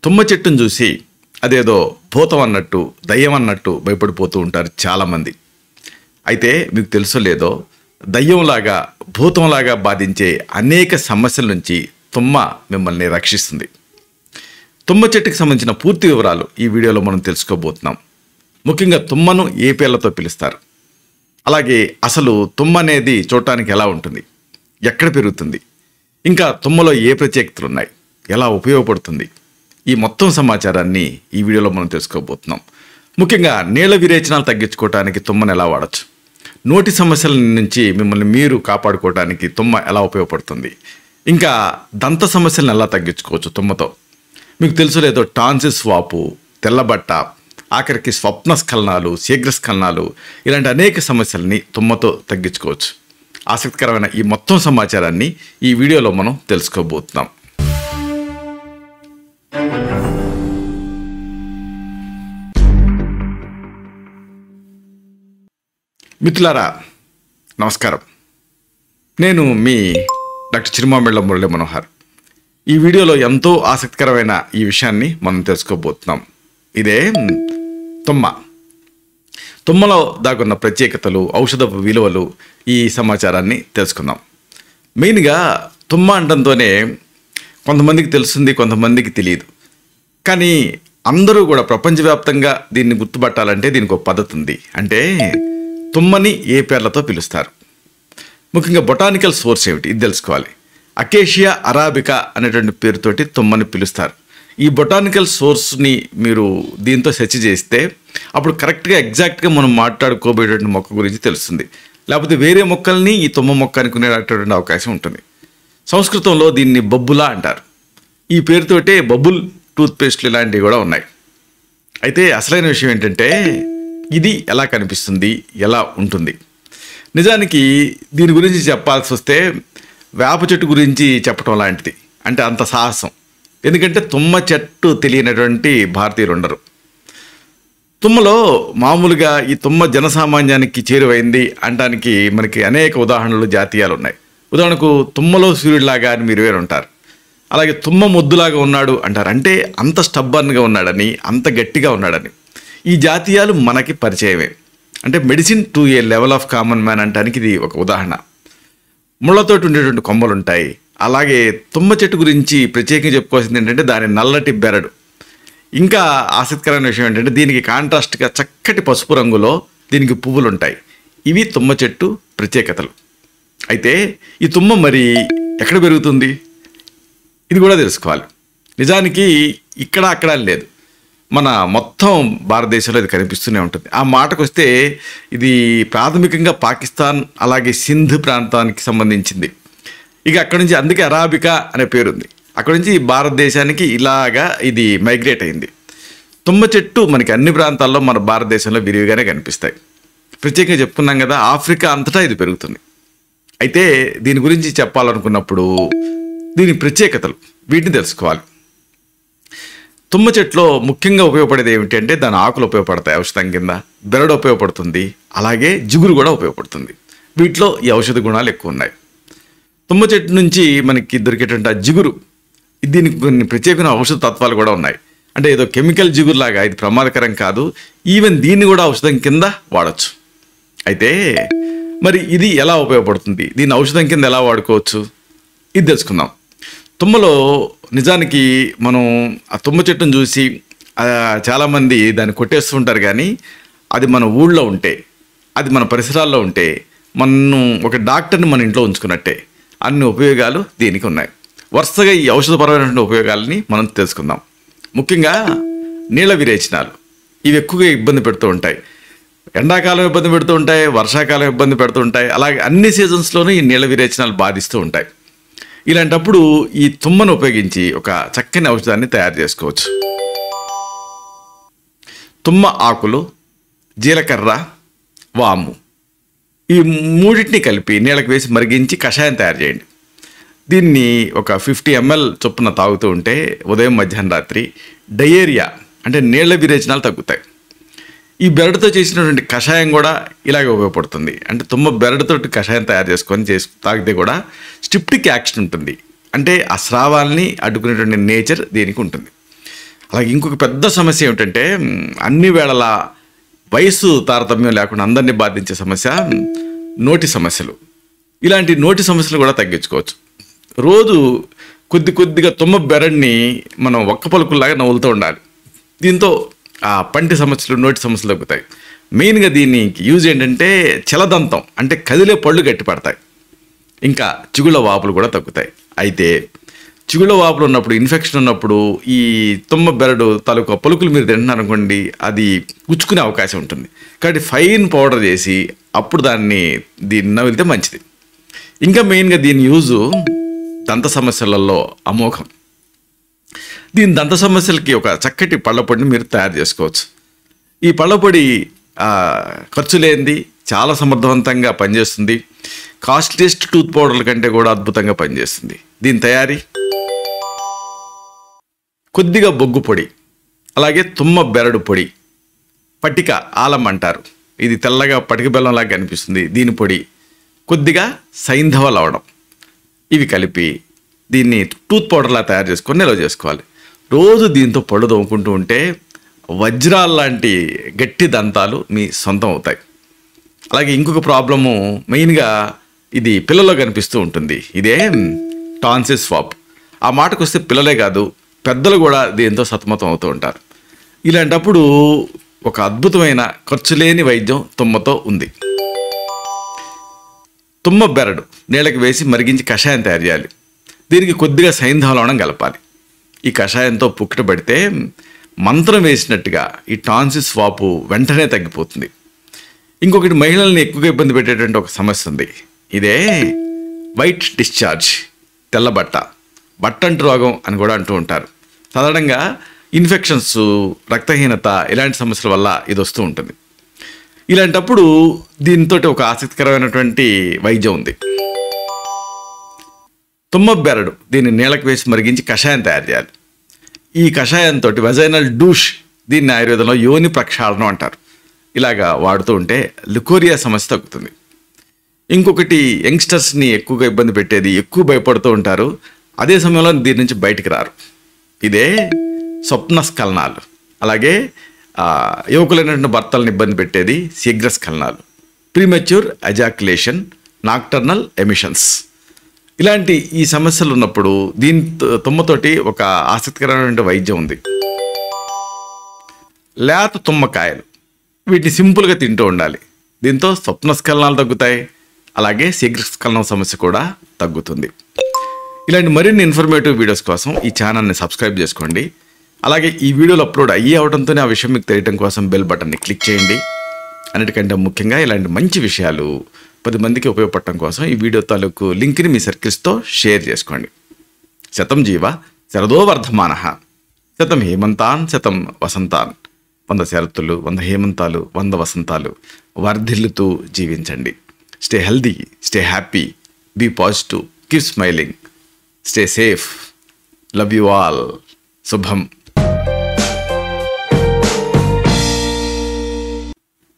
తుమ్మ చెట్టును చూసి అదేదో భూతం అన్నట్టు దయ్యం అన్నట్టు భయపడిపోతూ ఉంటారు చాలామంది. అయితే మీకు తెలుసో లేదో, దయ్యంలాగా భూతంలాగా బాధించే అనేక సమస్యల నుంచి తుమ్మ మిమ్మల్ని రక్షిస్తుంది. తుమ్మ చెట్టుకి సంబంధించిన పూర్తి వివరాలు ఈ వీడియోలో మనం తెలుసుకోబోతున్నాం. ముఖ్యంగా తుమ్మను ఏ పేర్లతో పిలుస్తారు, అలాగే అసలు తుమ్మ అనేది చూడటానికి ఎలా ఉంటుంది, ఎక్కడ పెరుగుతుంది, ఇంకా తుమ్మలో ఏ ప్రత్యేకతలు ఉన్నాయి, ఎలా ఉపయోగపడుతుంది, ఈ మొత్తం సమాచారాన్ని ఈ వీడియోలో మనం తెలుసుకోబోతున్నాం. ముఖ్యంగా నీళ్ల విరేచనాలు తగ్గించుకోవడానికి తుమ్మను ఎలా వాడచ్చు, నోటి సమస్యల నుంచి మిమ్మల్ని మీరు కాపాడుకోవడానికి తుమ్మ ఎలా ఉపయోగపడుతుంది, ఇంకా దంత సమస్యలను ఎలా తగ్గించుకోవచ్చు తుమ్మతో. మీకు తెలుసు లేదో, టాన్సిల్స్ వాపు, తెల్లబట్ట, ఆఖరికి స్వప్న స్ఖలనాలు, శీఘ్రస్ఖలనాలు, ఇలాంటి అనేక సమస్యలని తుమ్మతో తగ్గించుకోవచ్చు. ఆసక్తికరమైన ఈ మొత్తం సమాచారాన్ని ఈ వీడియోలో మనం తెలుసుకోబోతున్నాం. మిత్రులారా నమస్కారం, నేను మీ డాక్టర్ చిరుమామిళ్ళ మురళీ మనోహర్. ఈ వీడియోలో ఎంతో ఆసక్తికరమైన ఈ విషయాన్ని మనం తెలుసుకోబోతున్నాం. ఇదే తుమ్మలో దాగున్న ప్రత్యేకతలు, ఔషధపు విలువలు, ఈ సమాచారాన్ని తెలుసుకుందాం. మెయిన్గా తుమ్మ అంటంతోనే కొంతమందికి తెలుస్తుంది, కొంతమందికి తెలియదు. కానీ అందరూ కూడా ప్రపంచవ్యాప్తంగా దీన్ని గుర్తుపట్టాలంటే దీనికి ఒక పద్ధతి ఉంది. అంటే తుమ్మని ఏ పేర్లతో పిలుస్తారు, ముఖ్యంగా బొటానికల్ సోర్స్ ఏమిటి, ఇది తెలుసుకోవాలి. అకేషియా అరాబికా అనేటువంటి పేరుతోటి తుమ్మని పిలుస్తారు. ఈ బొటానికల్ సోర్స్ని మీరు దీంతో సెర్చ్ చేస్తే అప్పుడు కరెక్ట్గా ఎగ్జాక్ట్గా మనం మాట్లాడుకోబోయేటువంటి మొక్క గురించి తెలుస్తుంది. లేకపోతే వేరే మొక్కల్ని ఈ తుమ్మ మొక్క అనుకునేటటువంటి అవకాశం ఉంటుంది. సంస్కృతంలో దీన్ని బొబ్బులా అంటారు. ఈ పేరుతోటే బబుల్ టూత్పేస్ట్లు ఇలాంటివి కూడా ఉన్నాయి. అయితే అసలైన విషయం ఏంటంటే ఇది ఎలా కనిపిస్తుంది, ఎలా ఉంటుంది. నిజానికి దీని గురించి చెప్పాల్సి వస్తే వేప చెట్టు గురించి చెప్పడం లాంటిది. అంటే అంత సాహసం. ఎందుకంటే తుమ్మ చెట్టు తెలియనటువంటి భారతీయులు ఉండరు. తుమ్మలో మామూలుగా ఈ తుమ్మ జనసామాన్యానికి చేరువైంది అనడానికి మనకి అనేక ఉదాహరణలు, జాతీయాలు ఉన్నాయి. ఉదాహరణకు తుమ్మలో సూర్యుడిలాగా అని మీరు ఉంటారు. అలాగే తుమ్మ మొద్దులాగా ఉన్నాడు అంటారు. అంటే అంత స్టబ్బర్న్గా ఉన్నాడని, అంత గట్టిగా ఉన్నాడని. ఈ జాతీయాలు మనకి పరిచయమే. అంటే medicine to A level of common man అంటానికి ఇది ఒక ఉదాహరణ. ముళ్ళతోటి ఉండేటువంటి కొమ్మలు ఉంటాయి. అలాగే తుమ్మ చెట్టు గురించి ప్రత్యేకంగా చెప్పుకోవాల్సింది ఏంటంటే దాని నల్లటి బెరడు. ఇంకా ఆసక్తికరమైన విషయం ఏంటంటే దీనికి కాంట్రాస్ట్గా చక్కటి పసుపు రంగులో దీనికి పువ్వులు ఉంటాయి. ఇవి తుమ్మ చెట్టు ప్రత్యేకతలు. అయితే ఈ తుమ్మ మరి ఎక్కడ పెరుగుతుంది, ఇది కూడా తెలుసుకోవాలి. నిజానికి ఇక్కడ అక్కడ లేదు, మన మొత్తం భారతదేశంలో ఇది కనిపిస్తూనే ఉంటుంది. ఆ మాటకు వస్తే ఇది ప్రాథమికంగా పాకిస్తాన్ అలాగే సింధ్ ప్రాంతానికి సంబంధించింది. ఇక అక్కడి నుంచి అందుకే అరాబికా అనే పేరుంది. అక్కడి నుంచి భారతదేశానికి ఇలాగా ఇది మైగ్రేట్ అయింది. తుమ్మ చెట్టు మనకి అన్ని ప్రాంతాల్లో మన భారతదేశంలో విరివిగానే కనిపిస్తాయి. ప్రత్యేకంగా చెప్పుకున్నాం కదా, ఆఫ్రికా అంతటా ఇది పెరుగుతుంది. అయితే దీని గురించి చెప్పాలనుకున్నప్పుడు దీని ప్రత్యేకతలు వీటిని తెలుసుకోవాలి. తుమ్మ చెట్లో ముఖ్యంగా ఉపయోగపడేది ఏమిటి అంటే దాని ఆకులు ఉపయోగపడతాయి ఔషధం కింద, బెరడు ఉపయోగపడుతుంది, అలాగే జిగురు కూడా ఉపయోగపడుతుంది. వీటిలో ఈ ఔషధ గుణాలు ఎక్కువ ఉన్నాయి. తుమ్మ చెట్టు నుంచి మనకి దొరికేటువంటి జిగురు, దీనికి కొన్ని ప్రత్యేకమైన ఔషధ తత్వాలు కూడా ఉన్నాయి. అంటే ఏదో కెమికల్ జిగురులాగా ఇది ప్రమాదకరం కాదు. ఈవెన్ దీన్ని కూడా ఔషధం కింద వాడచ్చు. అయితే మరి ఇది ఎలా ఉపయోగపడుతుంది, దీన్ని ఔషధం కింద ఎలా వాడుకోవచ్చు, ఇది తెలుసుకుందాం. తుమ్మలో నిజానికి మనం ఆ తుమ్మ చెట్టును చూసి చాలామంది దాన్ని కొట్టేస్తూ ఉంటారు. కానీ అది మన ఊళ్ళో ఉంటే, అది మన పరిసరాల్లో ఉంటే మనం ఒక డాక్టర్ని మన ఇంట్లో ఉంచుకున్నట్టే. అన్ని ఉపయోగాలు దీనికి ఉన్నాయి. వరుసగా ఈ ఔషధపరమైనటువంటి ఉపయోగాలని మనం తెలుసుకుందాం. ముఖ్యంగా నీళ్ళ విరేచనాలు ఇవి ఎక్కువగా ఇబ్బంది పెడుతూ ఉంటాయి. ఎండాకాలం ఇబ్బంది పెడుతూ ఉంటాయి, వర్షాకాలం ఇబ్బంది పెడుతూ ఉంటాయి. అలాగే అన్ని సీజన్స్లోనూ ఈ నీళ్ళ విరేచనాలు బాధిస్తూ ఉంటాయి. ఇలాంటప్పుడు ఈ తుమ్మను ఉపయోగించి ఒక చక్కని ఔషధాన్ని తయారు చేసుకోవచ్చు. తుమ్మ ఆకులు, జీలకర్ర, వాము ఈ మూడింటిని కలిపి నీళ్ళకి వేసి మరిగించి కషాయం తయారు చేయండి. దీన్ని ఒక 50 ml చొప్పున తాగుతూ ఉంటే ఉదయం, మధ్యాహ్నం, రాత్రి డయేరియా అంటే నీళ్ల విరేచనాలు తగ్గుతాయి. ఈ బెరడుతో చేసినటువంటి కషాయం కూడా ఇలాగే ఉపయోగపడుతుంది. అంటే తుమ్మ బెరడుతో కషాయం తయారు చేసుకొని తాగితే కూడా స్టిప్టిక్ యాక్షన్ ఉంటుంది. అంటే ఆ స్రావాల్ని అడ్డుకునేటువంటి నేచర్ దీనికి ఉంటుంది. అలాగే ఇంకొక పెద్ద సమస్య ఏమిటంటే అన్ని వేళలా వయసు తారతమ్యం లేకుండా అందరినీ బాధించే సమస్య నోటి సమస్యలు. ఇలాంటి నోటి సమస్యలు కూడా తగ్గించుకోవచ్చు. రోజు కొద్దిగా తుమ్మ బెరడ్ని మనం ఒక్క పలుకుల్లాగా నవ్వులుతూ ఉండాలి. దీంతో ఆ పంటి సమస్యలు, నోటి సమస్యలు తగ్గుతాయి. మెయిన్గా దీన్ని యూజ్ ఏంటంటే చలదంతం, అంటే కదిలే పళ్ళు గట్టి పడతాయి. ఇంకా చిగుళ్ళ వాపులు కూడా తగ్గుతాయి. అయితే చిగుళ్ళ వాపులు ఉన్నప్పుడు, ఇన్ఫెక్షన్ ఉన్నప్పుడు ఈ తుమ్మ బెరడు తాలూకా పలుకులు మీరు తింటున్నారు అనుకోండి, అది గుచ్చుకునే అవకాశం ఉంటుంది. కాబట్టి ఫైన్ పౌడర్ చేసి అప్పుడు దీన్ని నవ్వితే మంచిది. ఇంకా మెయిన్గా దీని యూజు దంత సమస్యలలో అమోఘం. దీని దంత సమస్యలకి ఒక చక్కటి పళ్ళపొడిని మీరు తయారు చేసుకోవచ్చు. ఈ పళ్ళపొడి ఖర్చు లేనిది, చాలా సమర్థవంతంగా పనిచేస్తుంది. కాస్ట్లీయెస్ట్ టూత్ పౌడర్ల కంటే కూడా అద్భుతంగా పనిచేస్తుంది. దీని తయారీ కొద్దిగా బొగ్గు పొడి, అలాగే తుమ్మ బెరడు పొడి, పటిక ఆలం అంటారు, ఇది తెల్లగా పటిక బెల్లంలాగా కనిపిస్తుంది, దీని పొడి, కొద్దిగా సైంధవ లవణం, ఇవి కలిపి దీన్ని టూత్ పౌడర్లా తయారు చేసుకొని నిల్వ చేసుకోవాలి. రోజు దీంతో పళ్ళు తోముకుంటూ ఉంటే వజ్రాల లాంటి గట్టి దంతాలు మీ సొంతం అవుతాయి. అలాగే ఇంకొక ప్రాబ్లము, మెయిన్గా ఇది పిల్లల్లో కనిపిస్తూ ఉంటుంది, ఇదే టాన్సిల్ స్వాప్. ఆ మాటకు వస్తే పిల్లలే కాదు, పెద్దలు కూడా దీంతో సతమతం అవుతూ ఉంటారు. ఇలాంటప్పుడు ఒక అద్భుతమైన ఖర్చు లేని వైద్యం తుమ్మతో ఉంది. తుమ్మ బెరడు నీళ్ళకి వేసి మరిగించి కషాయం తయారు చేయాలి. దీనికి కొద్దిగా సైంధవ లవణం కలపాలి. ఈ కషాయంతో పుక్కిట పడితే మంత్రం వేసినట్టుగా ఈ టాన్సిల్ స్వాపు వెంటనే తగ్గిపోతుంది. ఇంకొకటి, మహిళల్ని ఎక్కువగా ఇబ్బంది పెట్టేటువంటి ఒక సమస్య ఉంది, ఇదే వైట్ డిశ్చార్జ్, తెల్లబట్ట, బట్టంటు రోగం అని కూడా అంటూ ఉంటారు. సాధారణంగా ఇన్ఫెక్షన్స్, రక్తహీనత ఇలాంటి సమస్యల వల్ల ఇది వస్తూ ఉంటుంది. ఇలాంటప్పుడు దీంతో ఒక ఆసక్తికరమైనటువంటి వైద్యం ఉంది. తుమ్మ బెరడు దీన్ని నీళ్ళకి వేసి మరిగించి కషాయం తయారు చేయాలి. ఈ కషాయంతో వెజైనల్ డూష్, దీన్ని ఆయుర్వేదంలో యోని ప్రక్షాళనం అంటారు, ఇలాగా వాడుతూ ఉంటే లుకోరియా సమస్య తగ్గుతుంది. ఇంకొకటి, యంగ్స్టర్స్ని ఎక్కువగా ఇబ్బంది పెట్టేది, ఎక్కువ భయపడుతూ ఉంటారు, అదే సమయంలో దీని నుంచి బయటికి రారు, ఇదే స్వప్నస్ఖలనాలు. అలాగే యువకులైనటువంటి భర్తలను ఇబ్బంది పెట్టేది శీఘ్రస్ఖలనాలు, ప్రీమెచ్యూర్ ఎజాక్యులేషన్, నాక్టర్నల్ ఎమిషన్స్. ఇలాంటి ఈ సమస్యలు ఉన్నప్పుడు దీని తుమ్మతోటి ఒక ఆసక్తికరమైన వైద్యం ఉంది. లేత తుమ్మకాయలు, వీటిని సింపుల్గా తింటూ ఉండాలి. దీంతో స్వప్నస్ఖలనాలు తగ్గుతాయి, అలాగే శీఘ్రస్ఖలనం సమస్య కూడా తగ్గుతుంది. ఇలాంటి మరిన్ని ఇన్ఫర్మేటివ్ వీడియోస్ కోసం ఈ ఛానల్ని సబ్స్క్రైబ్ చేసుకోండి. అలాగే ఈ వీడియోలు అప్లోడ్ అయ్యి అవడంతోనే ఆ విషయం మీకు తెలియడం కోసం బెల్ బటన్ని క్లిక్ చేయండి. అన్నిటికంటే ముఖ్యంగా ఇలాంటి మంచి విషయాలు 10 మందికి ఉపయోగపడటం కోసం ఈ వీడియో తాలూకు లింక్ని మీ సర్కిల్స్తో షేర్ చేసుకోండి. శతం జీవ శరదో వర్ధమానః, శతం హేమంతాన్ శతం వసంతాన్, 100 శరత్తులు, 100 హేమంతాలు, 100 వసంతాలు వర్ధిల్లుతూ జీవించండి. Stay healthy, stay happy, be positive, keep smiling, stay safe. Love you all. శుభం.